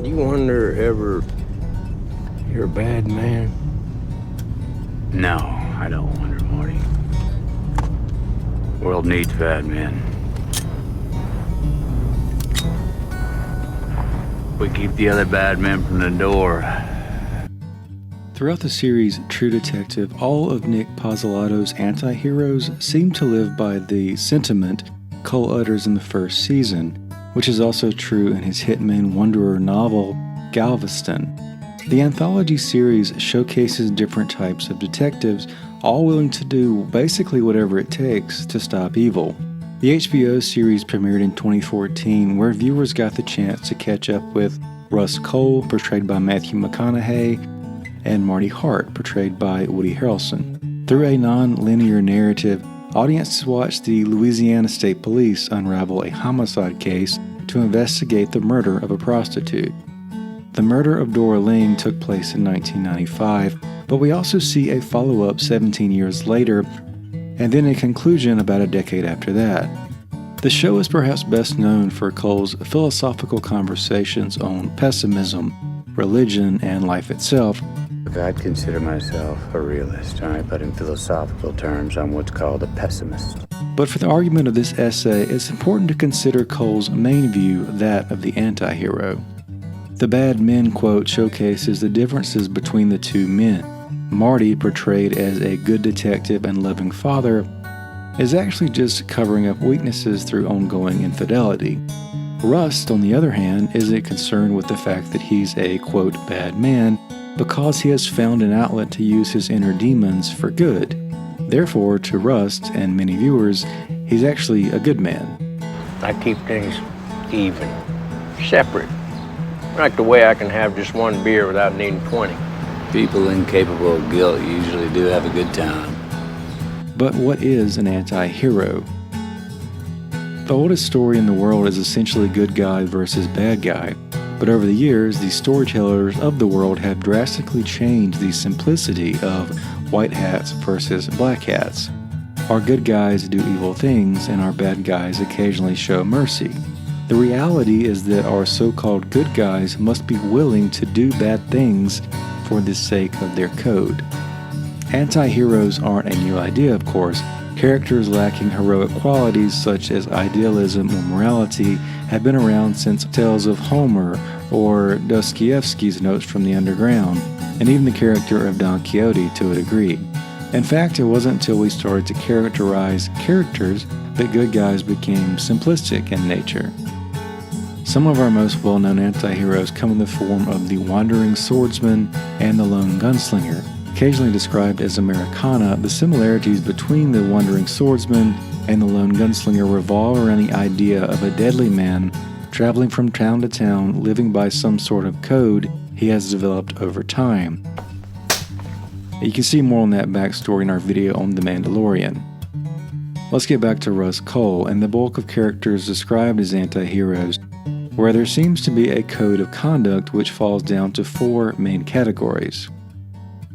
You wonder ever you're a bad man? No, I don't wonder, Marty. World needs bad men. We keep the other bad men from the door. Throughout the series True Detective, all of Nic Pizzolatto's anti-heroes seem to live by the sentiment Cohle utters in the first season, which is also true in his hitman-wanderer novel, Galveston. The anthology series showcases different types of detectives, all willing to do basically whatever it takes to stop evil. The HBO series premiered in 2014, where viewers got the chance to catch up with Rust Cohle, portrayed by Matthew McConaughey, and Marty Hart, portrayed by Woody Harrelson. Through a non-linear narrative, audiences watched the Louisiana State Police unravel a homicide case to investigate the murder of a prostitute. The murder of Dora Lange took place in 1995, but we also see a follow-up 17 years later, and then a conclusion about a decade after that. The show is perhaps best known for Cohle's philosophical conversations on pessimism, religion, and life itself. Look, I'd consider myself a realist, all right? But in philosophical terms, I'm what's called a pessimist. But for the argument of this essay, it's important to consider Cohle's main view, that of the anti-hero. The bad men quote showcases the differences between the two men. Marty, portrayed as a good detective and loving father, is actually just covering up weaknesses through ongoing infidelity. Rust, on the other hand, isn't concerned with the fact that he's a, quote, bad man, because he has found an outlet to use his inner demons for good. Therefore, to Rust and many viewers, he's actually a good man. I keep things even, separate. Like the way I can have just one beer without needing 20. People incapable of guilt usually do have a good time. But what is an anti-hero? The oldest story in the world is essentially good guy versus bad guy. But over the years, the storytellers of the world have drastically changed the simplicity of white hats versus black hats. Our good guys do evil things, and our bad guys occasionally show mercy. The reality is that our so-called good guys must be willing to do bad things for the sake of their code. Anti-heroes aren't a new idea, of course. Characters lacking heroic qualities such as idealism or morality have been around since tales of Homer or Dostoevsky's Notes from the Underground, and even the character of Don Quixote to a degree. In fact, it wasn't until we started to characterize characters that good guys became simplistic in nature. Some of our most well-known anti-heroes come in the form of the wandering swordsman and the lone gunslinger. Occasionally described as Americana, the similarities between the wandering swordsman and the lone gunslinger revolve around the idea of a deadly man traveling from town to town, living by some sort of code he has developed over time. You can see more on that backstory in our video on The Mandalorian. Let's get back to Rust Cohle and the bulk of characters described as anti-heroes, where there seems to be a code of conduct which falls down to 4 main categories.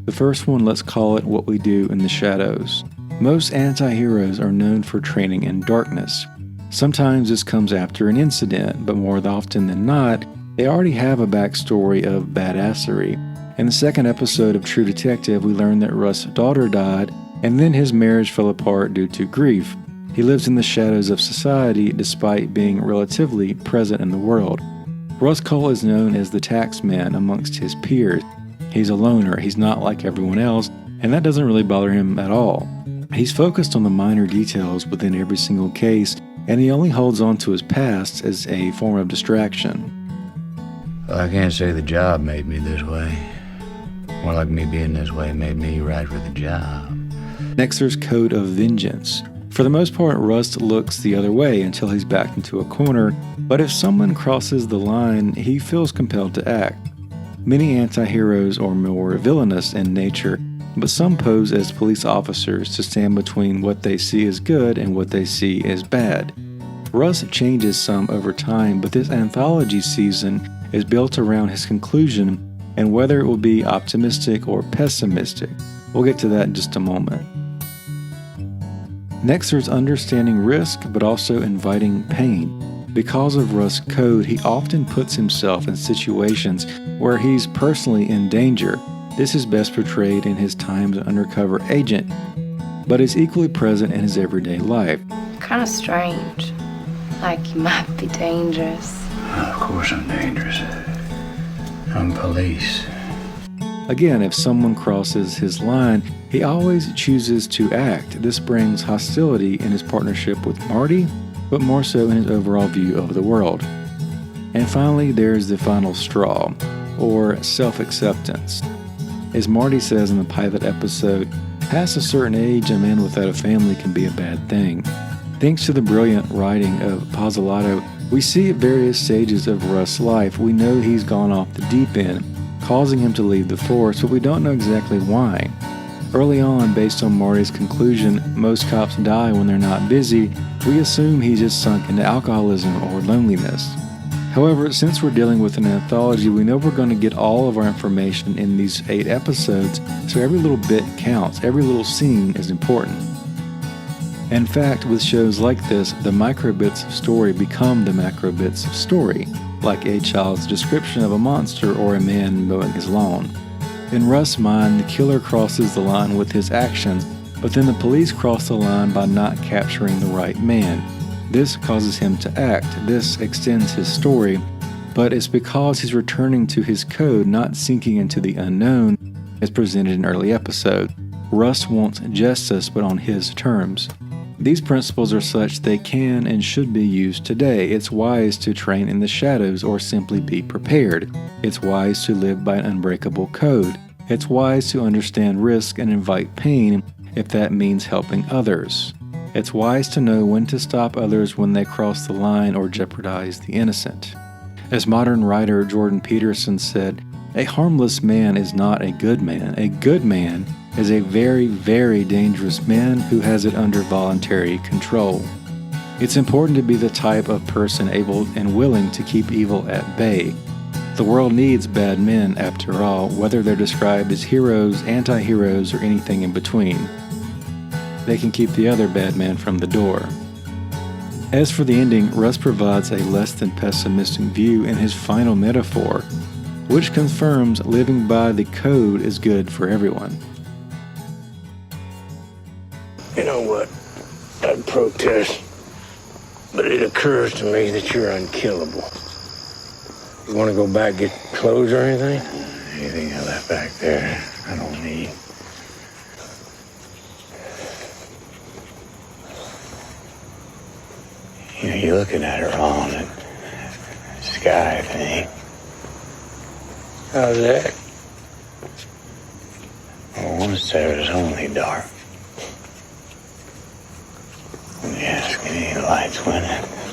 The first one, let's call it what we do in the shadows. Most anti-heroes are known for training in darkness. Sometimes this comes after an incident, but more often than not, they already have a backstory of badassery. In the second episode of True Detective, we learn that Rust's daughter died, and then his marriage fell apart due to grief. He lives in the shadows of society despite being relatively present in the world. Rust Cohle is known as the tax man amongst his peers. He's a loner, he's not like everyone else, and that doesn't really bother him at all. He's focused on the minor details within every single case, and he only holds on to his past as a form of distraction. Well, I can't say the job made me this way. More like me being this way made me right for the job. Next, there's Code of Vengeance. For the most part, Rust looks the other way until he's backed into a corner, but if someone crosses the line, he feels compelled to act. Many anti-heroes are more villainous in nature, but some pose as police officers to stand between what they see as good and what they see as bad. Rust changes some over time, but this anthology season is built around his conclusion and whether it will be optimistic or pessimistic. We'll get to that in just a moment. Next, there's understanding risk, but also inviting pain. Because of Rust's code, he often puts himself in situations where he's personally in danger. This is best portrayed in his time as an undercover agent, but is equally present in his everyday life. Kind of strange. Like you might be dangerous. Of course I'm dangerous. I'm police. Again, if someone crosses his line, he always chooses to act. This brings hostility in his partnership with Marty, but more so in his overall view of the world. And finally, there's the final straw, or self-acceptance. As Marty says in the pilot episode, past a certain age, a man without a family can be a bad thing. Thanks to the brilliant writing of Pizzolatto, we see at various stages of Rust's life, we know he's gone off the deep end, causing him to leave the force, but we don't know exactly why. Early on, based on Marty's conclusion, most cops die when they're not busy, we assume he's just sunk into alcoholism or loneliness. However, since we're dealing with an anthology, we know we're going to get all of our information in these 8 episodes, so every little bit counts, every little scene is important. In fact, with shows like this, the microbits of story become the macrobits of story, like a child's description of a monster or a man mowing his lawn. In Rust's mind, the killer crosses the line with his actions, but then the police cross the line by not capturing the right man. This causes him to act. This extends his story, but it's because he's returning to his code, not sinking into the unknown, as presented in early episodes. Rust wants justice, but on his terms. These principles are such they can and should be used today. It's wise to train in the shadows or simply be prepared. It's wise to live by an unbreakable code. It's wise to understand risk and invite pain if that means helping others. It's wise to know when to stop others when they cross the line or jeopardize the innocent. As modern writer Jordan Peterson said, a harmless man is not a good man. A good man is a very, very dangerous man who has it under voluntary control. It's important to be the type of person able and willing to keep evil at bay. The world needs bad men, after all, whether they're described as heroes, anti-heroes, or anything in between. They can keep the other bad man from the door. As for the ending, Rust provides a less than pessimistic view in his final metaphor, which confirms living by the code is good for everyone. You know what? I'd protest, but it occurs to me that you're unkillable. You want to go back, get clothes or anything? Anything I left back there, I don't need. You know, you're looking at it wrong, that sky thing. How's that? Well, once there was only dark. Let me ask, any lights went in?